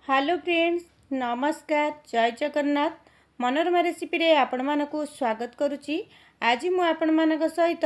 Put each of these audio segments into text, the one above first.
Hello friends, नमस्कार। जय Jagannath. Manorama recipe रे आपण मानकु स्वागत करुच्ची। आज मु आपण मानक सहित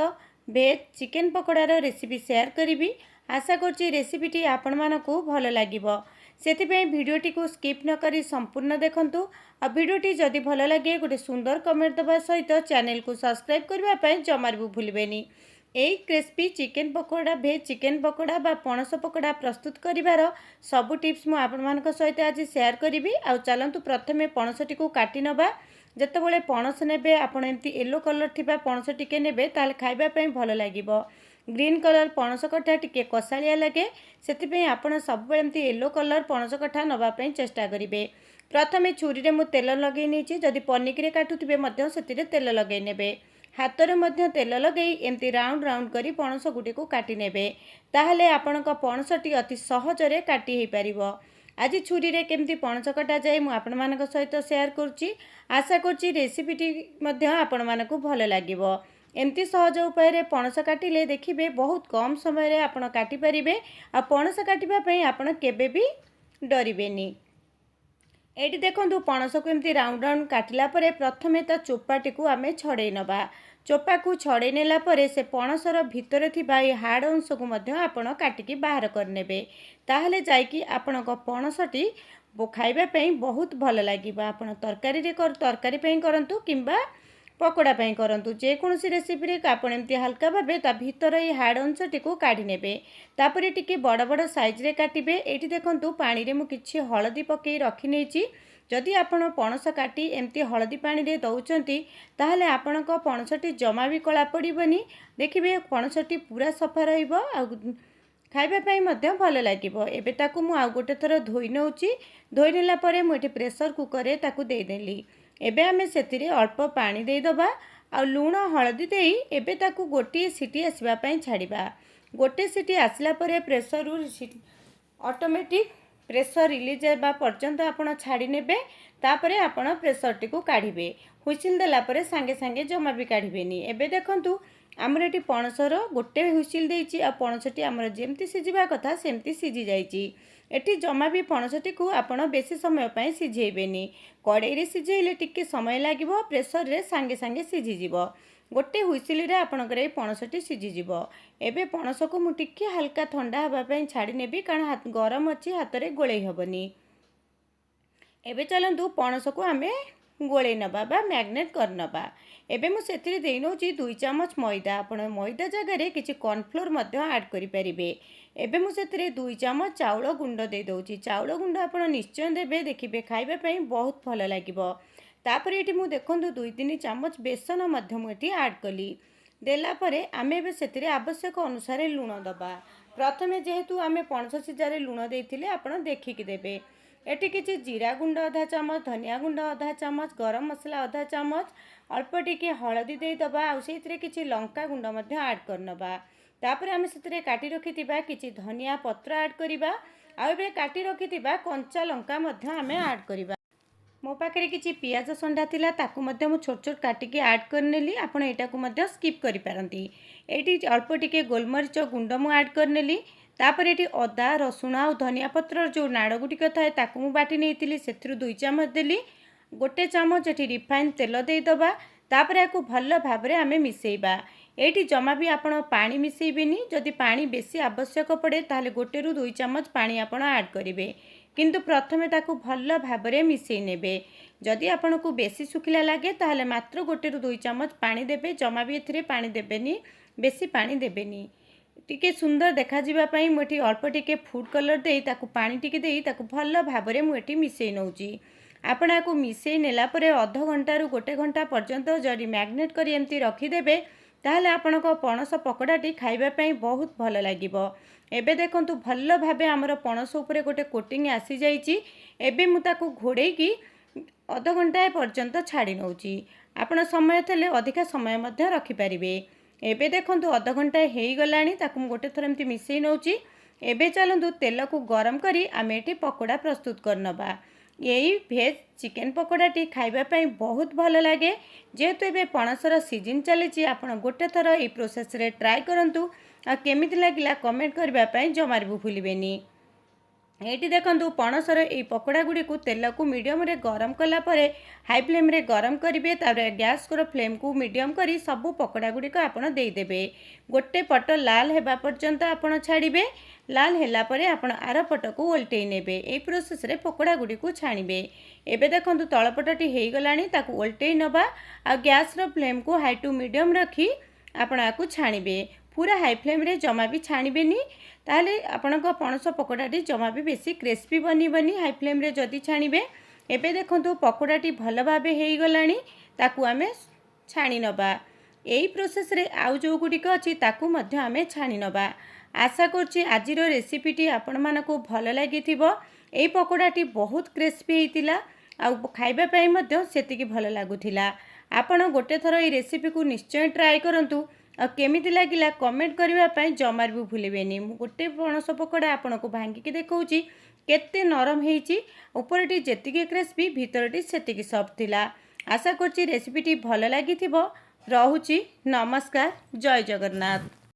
वेज चिकेन पकोड़ार रेसिपी शेयर करी। आशा करुच्ची रेसिपीटी आपण मानकु भल लागिबो। सेथिपई भिडियोटी को स्किप न करी संपूर्ण देखंतु। आ भिडियोटी जदि भल लगे गोटे सुंदर कमेंट दबा सहित चैनल को सब्सक्राइब करबा पई जमार भी भूलिबेनी। यही क्रिस्पी चिकेन पकोड़ा भेज चिकेन पकोड़ा बा पणस पकोड़ा प्रस्तुत करिवार सबु टिप्स मु आपण मानक सहित आज शेयर करी। आ चलतु प्रथमे पणसटी को काटी नबा। जेतेबेले पणस नेबे आपण एमती येलो कलर थिबा पणस टिके नेबे ताले खाइबा पई भल लागिबो। ग्रीन कलर पणस कठा टिके कसालिया लगे, सेतिपई आपण सब एमती येलो कलर पणस कठा नबा पई चेष्टा करिवे। प्रथमे छुरी रे मु तेल लगेई नेछि। जदि पनिक रे काटुथिबे मध्य सेतिरे तेल लगेई नेबे। हाथर मध्य तेल लगे एमती राउंड राउंड करी पणस गुटी को काटी नेबे। ताहले आपणक पणसटी अति सहजरे काटी हे परिबो। आज छुरी रे केमती पणस कटा जाए मु आपण मानक सहित शेयर करूची। आशा करूची रेसिपीटी मध्य आपण मानकु भल लागिबो। एमती सहज उपाय रे पणस काटिले देखिबे बहुत कम समय रे आपण काटी परिबे। आ पणस काटिबा पई आपण केबे भी डरिबेनी। एटी देखंतु पणस को एमती राउंड राउंड काटिला परे प्रथमे ता चोपाटी को आमे छड़े नबा। चोपा को छड़े नेला परे से पणसर भितर थिबा ए हार्ड अंश को मध्य आपण काटिकी बाहर करनेबे। ताहले जाइकी आपणक पणसटी खाइबा पई बहुत भल लागिबा। आपण तरकारी रे तरकारी पई करंतु किंबा पकोड़ा पई करंतु जेकोसी रेसिपी रे आपण एमती हल्का भाबे ता भीतर ए हार्ड अंशटी को काढी नेबे। तापरे टिके बड़ बड़ साइज रे काटिबे। एठी देखंतु पानी रे मु किछि हळदी पकेई रखि नेछि। जदि आपण पणस काटी एमती हळदी पानी रे दउचंती ताहले आपणक पणसटी जमा भी कला पड़िबनी। देखिबे पणसटी पूरा सफा रहिबो आ खाइबा पई मध्य भल लागिबो। एबे ताकू मु आ गोटे थर धोई नउची। धोई नेला परे मु एठी प्रेशर कुकर रे ताकू देई देली। एबे आमे सेतिरे अल्प पानी देई दबा आ लूण हळदी देई एबे ताकू गोटे सीटी आसीबा पई छाड़िबा। गोटे सीटी आसला परे प्रेशर रु ऑटोमेटिक प्रेशर रिलीज हेबा पर्यंत आपण छाड़ी नेबे। तापरे आपण प्रेशर टी को काढिबे। हुइसिल देला परे सांगे सांगे जमा भी काढिबेनी। एबे देखंतु हमर एटी पणसर गोटे हुइसिल देइची आ पणसटी हमर जेमती सिजिबा कथा सेमती सिजी जाइची। एटी जमा भी पणसटी को आपण बेसी समय पई सिझेइबेनी। कड़ाई रे सिझेइले टिके समय लागिबो, प्रेशर रे सांगे सांगे सिझी जिवो। गोटे हुइसिल रे आपणकर ए पणसटी सिझी जिवो। एबे पणस को मु टिके हल्का ठंडा हबा पई छाड़ी नेबी कारण हाथ गरम अछि, हाथ रे गोळेई हबनी। एबे चलंतु पणस को आमे गोळे नबा बा मैग्नेट कर नबा। एबे मु सेतिरे देई नउची 2 चमच मैदा। आपण मैदा जगह रे किछि कॉर्नफ्लोर मध्य ऐड करि परिबे। एबे मु सेतिरे 2 चमच चाउळ गुंड दे दउची। चाउळ गुंड आपण निश्चय देबे, देखिबे खाइबा पई बहुत भल लागिबो। तापरे एठी मु देखंतु 2-3 चमच बेसन मध्य मु एठी ऐड कली। देला परे आमे एबे सेतिरे आवश्यक अनुसार लूण दबा। प्रथमे जेहेतु आमे पणस सिजारे लूण देइथिले आपण देखिकी देबे। एटी किछि जीरा गुंड आधा चमच, धनिया गुंड आधा चमच, गरम मसला आधा चमच, अल्प टिके हळदी देई दबा। आ सेतिरे किछि लंका गुंड मध्य ऐड करनबा। तापरे आमे सेतिरे काटी रखिथिबा किछि धनिया पत्र ऐड करिबा। आ एबे काटी रखिथिबा कंचा लंका मध्य आमे ऐड करिबा। मो पाखे किछि पियाज संडा थिला ताकू मध्य मु छोट छोट काटिकी ऐड करनेली। आपण एटाकू मध्य स्किप करि पारंती। एटी अल्प टिके गोलमरिच गुंड मु ऐड करनेली। तापरे एटी अदा रसुण आ धनिया पत्र जो नाड़ गुटिक थाए ताकू मु बाटी नेइतिली, सेथिरु 2 चमच देली। गोटे चमच एटी रिफाइन तेल देई दबा। तापरे आकू भल भाबरे आमे मिसेइबा। एटी जमा भी आपण पानी मिसेइबेनी। जदि पानी बेसी आवश्यक पड़े ताहले गोटे रु 2 चमच पानी आपण ऐड करिवे। किंतु प्रथमे ताकू भल भाबरे मिसेइ नेबे। जदि आपनकू बेसी सुखिला लागे ताहले मात्र गोटे रु 2 चमच पानी देबे। जमा भी एथिरे पानी देबेनी, बेसी पानी देबेनी। टिके सुंदर देखा जिबा पई मु एठी अल्प टिके फूड कलर देई ताकू पानी टिके देई ताकू भल भाबरे मु एठी मिसेइ नउची। आपण आकू मिसेइ नेला परे आधा घंटा रु 1 घंटा पर्यंत जदि मैग्नेट करी एमती रखि देबे ताहले आपणक पणस पकोड़ाटी खाइबा पई बहुत भल लागिबो। एबे देखंतु भल भाबे हमर पणस उपरे गोटे कोटिंग आसी जाइची। एबे मु ताकू घोड़ेई की आधा घंटा पर्यंत छाड़ी नउची। आपण समय थले अधिका समय मध्य रखि परिबे। एबे देखंतु आधा घंटा हेई गलानी, ताकू गोटे थर एमती मिसेई नउची। एबे चलंतु तेल को गरम करी आमे एठी पकोड़ा प्रस्तुत करनबा। यही भेज चिकेन पकोड़ाटी खाइबा पई बहुत भल लागे। जेहेतु एबे पणसर सीजन चलीची, आपण गोटे थर ए प्रोसेस रे ट्राई करंतु। आ केमिति लागिला कमेंट करबा पई जमार भी भूलिबेनी। ଏଇଠି ଦେଖନ୍ତୁ ପଣସର ଏଇ ପକୋଡ଼ା ଗୁଡ଼ିକୁ ତେଲକୁ ମିଡ଼ିୟମରେ ଗରମ କଲା ପରେ ହାଇ ଫ୍ଲେମ୍ରେ ଗରମ କରିବେ। ତାପରେ ଗ୍ୟାସ୍ର ଫ୍ଲେମ୍କୁ ମିଡ଼ିୟମ୍ କରି ସବୁ ପକୋଡ଼ା ଗୁଡ଼ିକ ଆପଣ ଦେଇଦେବେ। ଗୋଟେ ପଟ ଲାଲ ହେବା ପର୍ଯ୍ୟନ୍ତ ଆପଣ ଛାଡ଼ିବେ। ଲାଲ ହେଲା ପରେ ଆପଣ ଆର ପଟକୁ ଓଲଟେଇ ନେବେ। এই ପ୍ରୋସେସ୍ରେ ପକୋଡ଼ା ଗୁଡ଼ିକୁ ଛାଣିବେ। ଏବେ ଦେଖନ୍ତୁ ତଳପଟଟି ହେଇଗଲାଣି, ତାକୁ ଓଲଟେଇ ନେବା। ଆଉ ଗ୍ୟାସ୍ର ଫ୍ଲେମ୍କୁ ହାଇ ଟୁ ମିଡ଼ିୟମ୍ ରଖି ଆପଣ ଆକୁ ଛାଣିବେ। पूरा हाई फ्लेम रे जमा भी छाणिबेनी, ताहले आपणको पणस पकोड़ाटी जमा भी बेसी क्रिस्पी बनिबनी हाई फ्लेम रे जदि छाणिबे। एबे देखंतु पकोड़ाटी भल भाबे हेई गलानी, ताकू आमे छाणी नबा। एई प्रोसेस रे आउ जो गुडिक अछि ताकू मध्य आमे छाणी नबा। आशा करछि आजिरो रेसिपीटी आपण मानकू भल लागिथिबो। एई पकोड़ाटी बहुत क्रिस्पी हेतिला, आउ खाइबा पई मध्य सेतिकी भल लागुथिला। आपण गोटे थर एई रेसिपी को निश्चय ट्राई करंतु। केमिति लागिला कमेंट करबा पई जमार भी भूलिबेनी। मु गोटे पणस पकोड़ा आपनको भांगिकी देखौची केते नरम हेची, ऊपरटी जेतिकी क्रिस्पी भीतरटी सेतिकी सॉफ्ट थिला। आशा करछि रेसिपीटी भल लागिथिबो। रहुची नमस्कार, जय जगन्नाथ।